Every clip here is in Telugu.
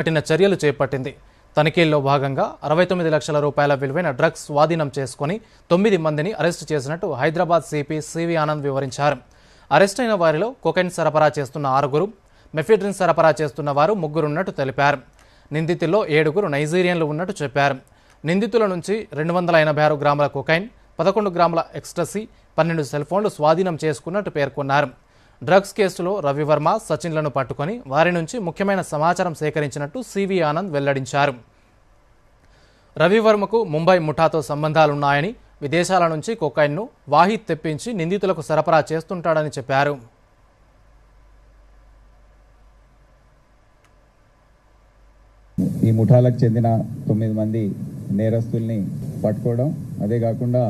కఠిన చర్యలు చేపట్టింది. తనిఖీల్లో భాగంగా 69 లక్షల రూపాయల విలువైన డ్రగ్స్ స్వాధీనం చేసుకుని 9 మందిని అరెస్టు చేసినట్టు హైదరాబాద్ సిపి సివి ఆనంద్ వివరించారు. అరెస్ట్ అయిన వారిలో కొకైన్ సరఫరా చేస్తున్న 6, మెఫిడ్రిన్ సరఫరా చేస్తున్న వారు 3 ఉన్నట్టు తెలిపారు. నిందితుల్లో 7 నైజీరియన్లు ఉన్నట్టు చెప్పారు. నిందితుల నుంచి 286 గ్రాముల కొకైన్, 11 గ్రాముల ఎక్స్టసీ, 12 సెల్ ఫోన్లు స్వాధీనం చేసుకున్నట్టు పేర్కొన్నారు. డ్రగ్స్ కేసులో రవివర్మ, సచిన్లను పట్టుకొని వారి నుంచి ముఖ్యమైన సమాచారం సేకరించినట్టు సివి ఆనంద్ వెల్లడించారు. రవివర్మకు ముంబై ముఠాతో సంబంధాలున్నాయని, విదేశాల నుంచి కొకైన్ను వాహిద్ తెప్పించి నిందితులకు సరఫరా చేస్తుంటాడని చెప్పారు. ఈ ముఠాలకు చెందిన 9 మంది నేరస్తుల్ని పట్టుకోవడం, అదే కాకుండా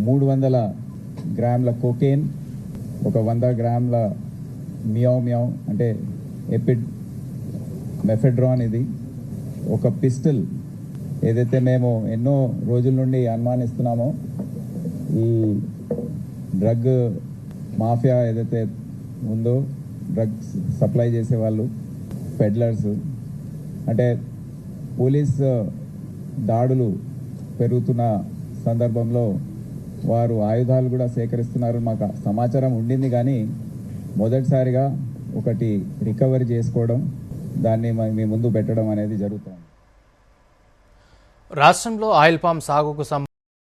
300 గ్రాముల కోకేన్, ఒక 100 గ్రాముల మియావ్ అంటే మెఫెడ్రాన్, ఇది ఒక పిస్టల్, ఏదైతే మేము ఎన్నో రోజుల నుండి అనుమానిస్తున్నామో ఈ డ్రగ్ మాఫియా ఏదైతే ఉందో, డ్రగ్స్ సప్లై చేసే వాళ్ళు, పెడ్లర్స్, అంటే పోలీస్ దాడులు పెరుగుతున్న సందర్భంలో వారు ఆయుధాలు కూడా సేకరిస్తున్నారు. మాకు సమాచారం ఉండింది, కానీ మొదటిసారిగా ఒకటి రికవరీ చేసుకోవడం, దాన్ని మీ ముందు పెట్టడం అనేది జరుగుతుంది. రాష్ట్రంలో ఆయిల్ పామ్ సాగుకు